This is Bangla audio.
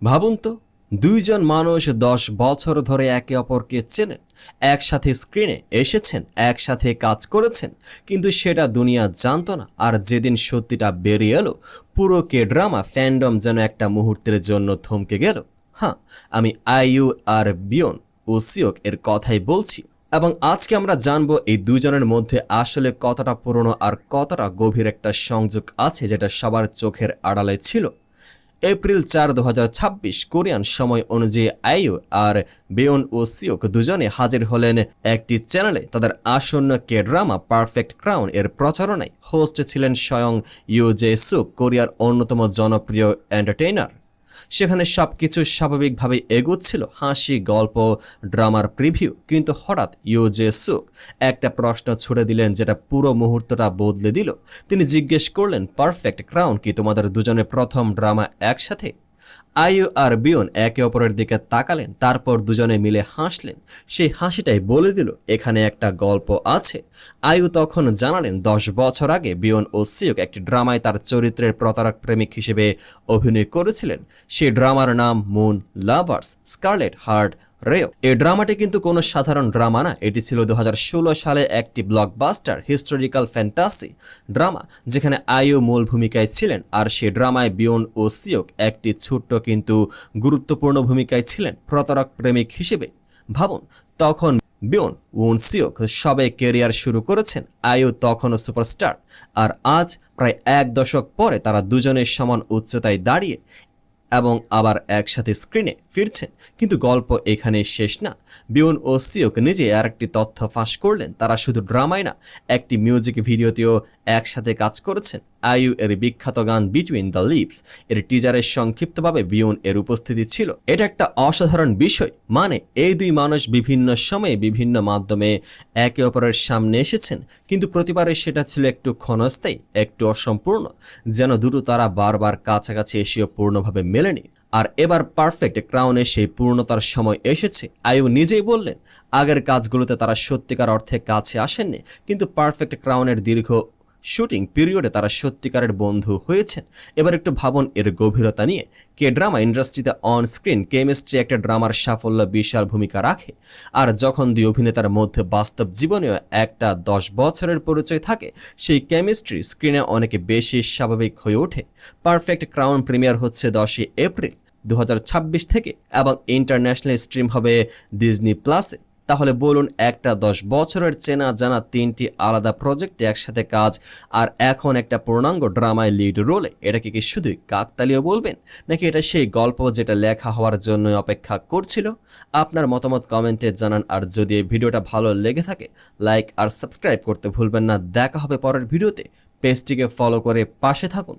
ভাবুন তো, দুইজন মানুষ 10 বছর ধরে একে অপরকে চেনেন, একসাথে স্ক্রিনে এসেছেন, একসাথে কাজ করেছেন, কিন্তু সেটা দুনিয়া জানতো না। আর যেদিন সত্যিটা বেরিয়ে এলো, পুরো কে ড্রামা ফ্যান্ডম যেন একটা মুহূর্তের জন্য থমকে গেল। হ্যাঁ, আমি আইইউ আর বিয়ন ও সিওক এর কথাই বলছি। এবং আজকে আমরা জানবো এই দুজনের মধ্যে আসলে কতটা পুরনো আর কতটা গভীর একটা সংযোগ আছে, যেটা সবার চোখের আড়ালে ছিল। এপ্রিল 4, 2026 কোরিয়ান সময় অনুযায়ী আইইউ আর বেয়ন ও সিওক দুজনে হাজির হলেন একটি চ্যানেলে তাদের আসন্ন কে ড্রামা পারফেক্ট ক্রাউন এর প্রচারণায়। হোস্ট ছিলেন স্বয়ং ইউ জে সুক, কোরিয়ার অন্যতম জনপ্রিয় এন্টারটেইনার। সেখানে সবকিছু স্বাভাবিকভাবে এগোচ্ছিল, হাসি, গল্প, ড্রামার প্রিভিউ। কিন্তু হঠাৎ ইউ জে সুক একটা প্রশ্ন ছুড়ে দিলেন, যেটা পুরো মুহূর্তটা বদলে দিল। তিনি জিজ্ঞেস করলেন, পারফেক্ট ক্রাউন কি তোমাদের দুজনের প্রথম ড্রামা একসাথে? আইইউ আর বিয়ন একে অপরের দিকে তাকালেন, তারপর দুজনে মিলে হাসলেন। সেই হাসিটাই বলে দিল এখানে একটা গল্প আছে। আইইউ তখন জানালেন 10 বছর আগে বিয়ন ও সিওক একটি ড্রামায় তার চরিত্রের প্রতারক প্রেমিক হিসেবে অভিনয় করেছিলেন। সেই ড্রামার নাম মুন লাভার্স, স্কারলেট হার্ট রেও। এই ড্রামাটি কিন্তু কোনো সাধারণ ড্রামা না, এটি ছিল 2016 সালে একটি ব্লকবাস্টার হিস্টোরিক্যাল ফ্যান্টাসি ড্রামা, যেখানে আইইউ মূল ভূমিকায় ছিলেন। আর সেই ড্রামায় বিয়ন ও সিওক একটি ছোট্ট কিন্তু গুরুত্বপূর্ণ ভূমিকায় ছিলেন, প্রতারক প্রেমিক হিসেবে। ভাবুন, তখন বিয়ন উন সিওক সবে কেরিয়ার শুরু করেছেন, আইইউ তখনও সুপারস্টার। আর আজ প্রায় 1 দশক পরে তারা দুজনের সমান উচ্চতায় দাঁড়িয়ে এবং আবার একসাথে স্ক্রিনে ফিরছেন। কিন্তু গল্প এখানে শেষ না। বিয়ন ও সিওক নিজে আরেকটি তথ্য ফাঁস করলেন, তারা শুধু ড্রামায় না, একটি মিউজিক ভিডিওতেও একসাথে কাজ করেছেন। আইইউ এর বিখ্যাত গান বিটুইন দ্য লিপস এর টিজারের সংক্ষিপ্তভাবে বিয়ন এর উপস্থিতি ছিল। এটা একটা অসাধারণ বিষয়, মানে এই দুই মানুষ বিভিন্ন সময়ে বিভিন্ন মাধ্যমে একে অপরের সামনে এসেছেন, কিন্তু প্রতিবারে সেটা ছিল একটু ক্ষণস্থায়ী, একটু অসম্পূর্ণ, যেন দুটো তারা বারবার কাছাকাছি এসেও পূর্ণভাবে মেলেনি। আর এবার পারফেক্ট ক্রাউনে সেই পূর্ণতার সময় এসেছে। আইইউ নিজেই বললেন, আগের কাজগুলোতে তারা সত্যিকার অর্থে কাছে আসেননি, কিন্তু পারফেক্ট ক্রাউনের দীর্ঘ শুটিং পিরিয়ডে তারা সত্যিকারের বন্ধু হয়েছেন। এবার একটু ভাবুন এর গভীরতা নিয়ে। কে ড্রামা ইন্ডাস্ট্রিতে অন স্ক্রিন কেমিস্ট্রি একটা ড্রামার সাফল্য বিশাল ভূমিকা রাখে। আর যখন দুই অভিনেতার মধ্যে বাস্তব জীবনেও একটা 10 বছরের পরিচয় থাকে, সেই কেমিস্ট্রি স্ক্রিনে অনেক বেশি স্বাভাবিক হয়ে ওঠে। পারফেক্ট ক্রাউন প্রিমিয়ার হচ্ছে 10 এপ্রিল 2026 থেকে এবং ইন্টারন্যাশনাল স্ট্রিম হবে ডিজনি প্লাসে। তাহলে বলুন, একটা 10 বছরের চেনা জানা তিনটি আলাদা প্রজেক্টে একসাথে কাজ, আর এখন একটা পূর্ণাঙ্গ ড্রামায় লিড রোলে, এটাকে কি শুধুই কাকতালীয় বলবেন, নাকি এটা সেই গল্প যেটা লেখা হওয়ার জন্য অপেক্ষা করছিল? আপনার মতামত কমেন্টে জানান। আর যদি এই ভিডিওটা ভালো লেগে থাকে, লাইক আর সাবস্ক্রাইব করতে ভুলবেন না। দেখা হবে পরের ভিডিওতে। পেজটিকে ফলো করে পাশে থাকুন।